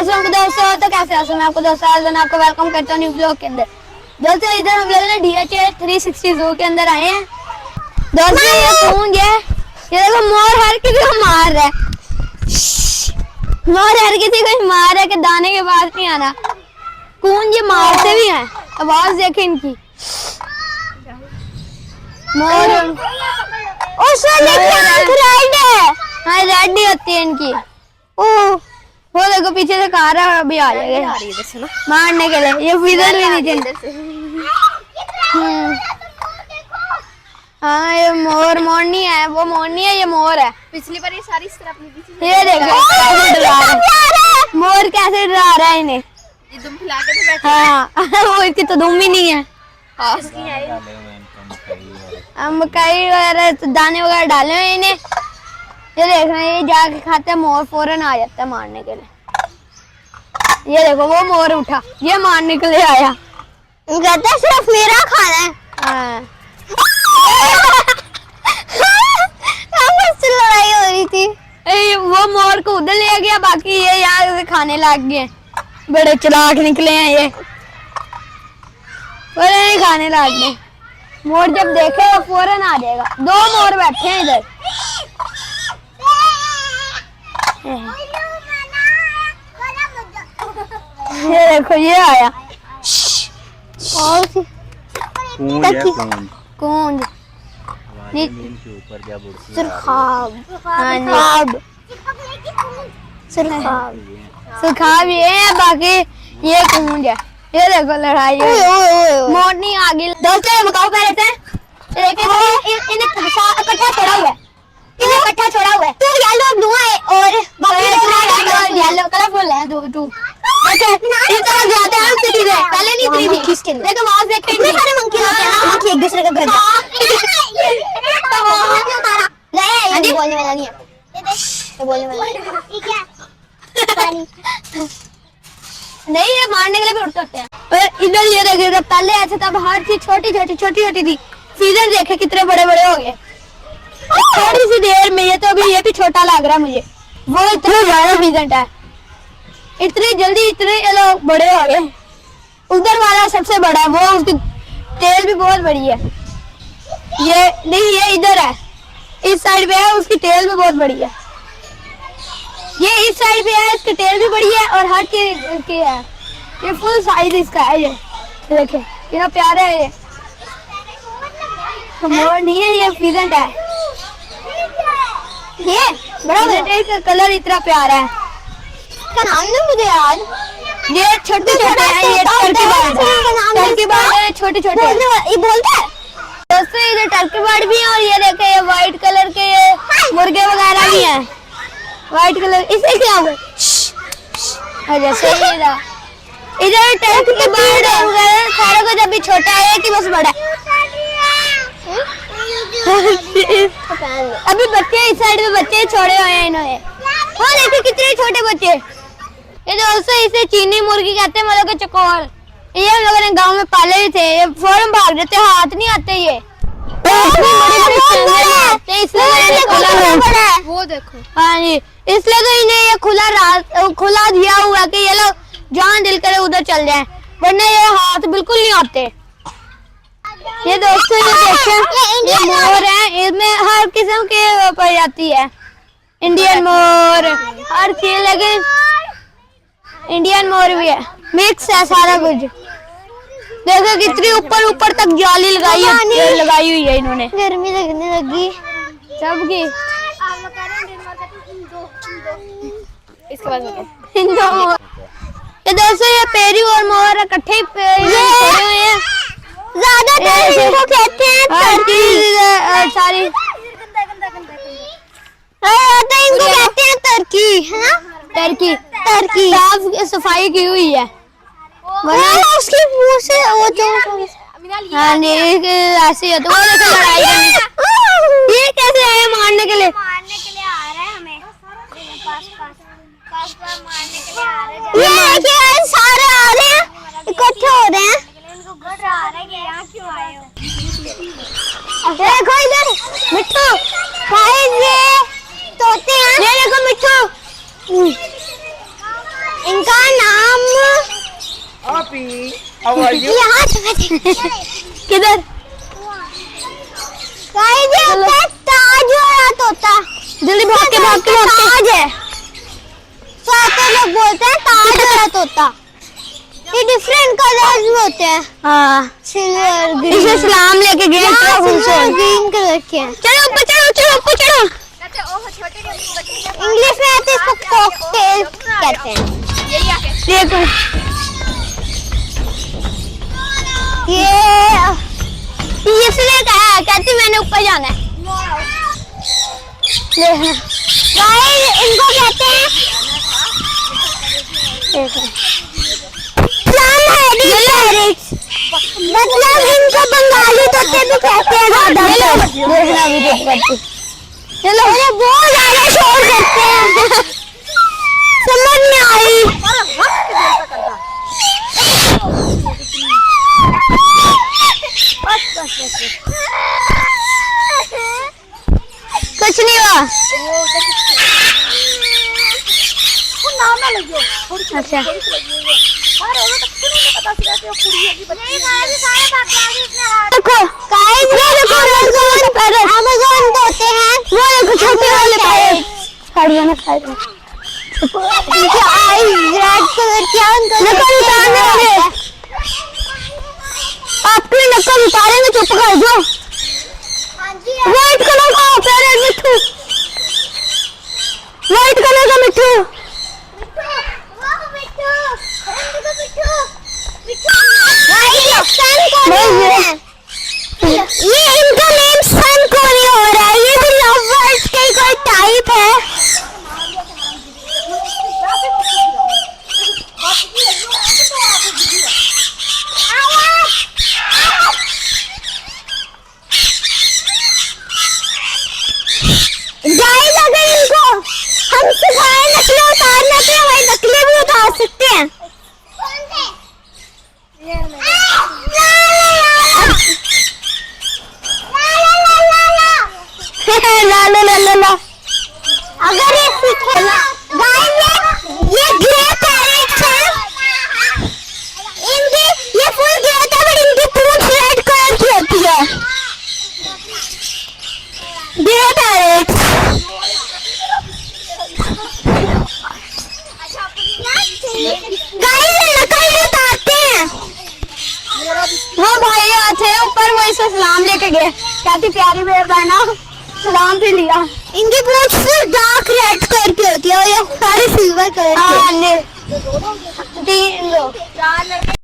अस्सलाम दोस्तों, तो कैसे हो? मैं आपको दोस्तों आज आपको वेलकम करता हूँ न्यू ब्लॉग के अंदर। दोस्तों इधर हम लोग ना DHA 360 ज़ू के अंदर आए हैं। दोस्तों ये कौन है? ये देखो मोर हर किसी को मार रहा है। मोर हर किसी को मार रहा है कि दाने के पास नहीं आना। कौन ये मारते भी हैं, आवाज देखे इनकी। मोर रेड है, हाँ रेड ही होती है इनकी। ओह वो देखो पीछे से कार है, अभी आ जाएगा मारने के लिए। ये फिजल भी नीचे। हाँ ये मोर नहीं है, वो मोर नहीं है, ये मोर है। पिछली बार ये सारी इस तरह अपनी ये देखो कैसे डरा रहा है मोर, कैसे डरा रहा है इन्हें। ये दुम फैला के तो बैठे। हाँ वो इसकी तो दुम ही नहीं है। हम कई वगैरह दाने वगैरह डाले हैं इन्हें। ये देख रहे हैं, ये जाके खाते हैं मोर, फौरन आ जाता है मारने के लिए। ये देखो वो मोर उठा, ये मारने के लिए आया, कहता है सिर्फ मेरा खाना है। हाँ लड़ाई हो रही थी, वो मोर को उधर ले गया, बाकी ये यहाँ से खाने लग गए। बड़े चालाक निकले हैं ये, बड़े खाने लग गए। मोर जब देखे वो फौरन आ जाएगा। 2 मोर बैठे हैं इधर। ये देखो ये आया। कौन सुरखाब ये है, बाकी ये कूंज है। ये देखो लड़ाई मोर नहीं आगे। दोस्तों ये बताओ पहले से इन्हें इकट्ठा छोड़ा हुआ है, इकट्ठा छोड़ा हुआ है। तू येलो ब्लू है और बाकी येलो कलरफुल है। तू इस तरह जाते हैं सिटी में, पहले नहीं थी मंकीज के लिए। देखो वहां से कितने सारे मंकी होते हैं ना, मंकी एक दूसरे का घर नहीं बोलने वाला नहीं है, ये बोलने वाला ये क्या पानी नहीं, ये मारने के लिए भी उड़ते होते हैं। इधर ये देखिए, पहले ऐसे तब हर चीज छोटी छोटी थी। सीजन देखे कितने बड़े बड़े हो गए थोड़ी सी देर में। ये तो अभी ये भी छोटा लग रहा है मुझे, वो इतना बड़ा सीजन है। इतनी जल्दी इतने ये लोग बड़े हो गए। उधर वाला सबसे बड़ा है, वो उसकी टेल भी बहुत बड़ी है। ये नहीं, ये इधर है, इस साइड पे है, उसकी टेल भी बहुत बड़ी है। ये इस साइड पे है, इसकी टेल भी बड़ी है और हर की है। ये फुल साइज इसका है। ये देखे कितना प्यारा है। ये मोर नहीं है, ये फिजेंट है। ये बड़ा का कलर इतना प्यारा है। क्या नाम है मुझे याद। ये छोटे छोटे हैं, ये टर्की बर्ड छोटे छोटे ये बोलता है। दोस्तों इधर टर्की बर्ड भी है और ये देखे ये व्हाइट कलर के ये मुर्गे वगैरह भी हैं। व्हाइट कलर इसे क्या हुआ? जैसे इधर टर्की बर्ड वगैरह सारा कुछ अभी छोटा है कि बस बड़ा है। अभी बच्चे इस साइड में बच्चे छोड़े हुए हैं इन्होंने। हाँ देखिए कितने छोटे बच्चे। ये दोस्तों इसे चीनी मुर्गी कहते हैं, मतलब के चकोर। ये हम लोगों ने गांव में पाले भी थे। ये फौरन भाग जाते, हाथ नहीं आते ये। वो देखो। हाँ जी, इसलिए तो इन्हें ये खुला दिया हुआ कि ये लोग जहाँ दिल करे उधर चल जाएं, वरना ये हाथ बिल्कुल नहीं आते। ये दोस्तों ये देखें, ये मोर है, इसमें हर किस्म की प्रजाति है। इंडियन मोर हर चीज, लेकिन इंडियन मोर भी है, मिक्स है सारा कुछ। देखो कितनी ऊपर तक जाली लगाई हुई है इन्होंने। गर्मी लगने लगी सबकी। इसके बाद ये दोस्तों ये पेरी और मोर इकट्ठे ही पड़े हुए हैं। ज्यादातर इनको कहते हैं सारी इनको कहते हैं टर्की, है ना? टर्की साफ सफाई की हुई है। उसके मुंह से वो जो हाँ नहीं ऐसे ही होता है। वो देखो लड़ाई ये कैसे आए मारने के लिए आ रहा है हमें पास मारने के लिए आ रहे हैं। ये देखिए सारे आ रहे हैं, इकट्ठे हो रहे हैं। इनको गुस्सा आ रहा है कि यहाँ क्यों आए हो। देखो इधर मिट्टू गाइस, ये तोते हैं। ये देखो मिट्टू, इनका नाम Happy, how are you? यहाँ किधर ताज वाला तोता जल्दी भाग के ताज है सारे लोग बोलते हैं ताज वाला तोता ये डिफरेंट कलर्स में होते हैं हाँ सिल्वर ग्रीन इसे सलाम लेके गए ग्रीन कलर के हैं चलो ऊपर चढ़ो इंग्लिश में आते इसको कॉकटेल कहते हैं देखो ये इसलिए कहा कहती मैंने ऊपर जाना है गाइस इनको कहते हैं मतलब इनको बंगाली तोते भी कहते हैं चलो बहुत ज्यादा शोर करते हैं समझ में आई कुछ नहीं हुआ अच्छा देखो अमेज़न तोते हैं वो देखो छोटे वाले खड़िया ना खाएगा इनकी आईज रेड कलर की नकल उतारने वाले आपकी नकल उतारेंगे चुप कर दो व्हाइट कलर का पैरेट मिट्टू व्हाइट कलर का मिट्टू ये इनका नेम सन कोरी हो रहा है ये भी लव बर्ड्स का कोई टाइप है गाइस अगर इनको हम सिखाए नकलें उतारना तो हमारी नकलें भी उतार सकते हैं ला अगर ये सीखेगा ये ग्रे पैरेट्स हैं इनकी ये फुल ग्रे था बट इनकी पूंछ रेड कलर की होती है ग्रे पैरेट्स गाइस नकल उतारते हैं वो भाई थे ऊपर वो इसे सलाम लेके गए कहती प्यारी बेबना सलाम भी लिया इनकी पूंछ डार्क रेड कलर की होती है और ये सारे सिल्वर कलर की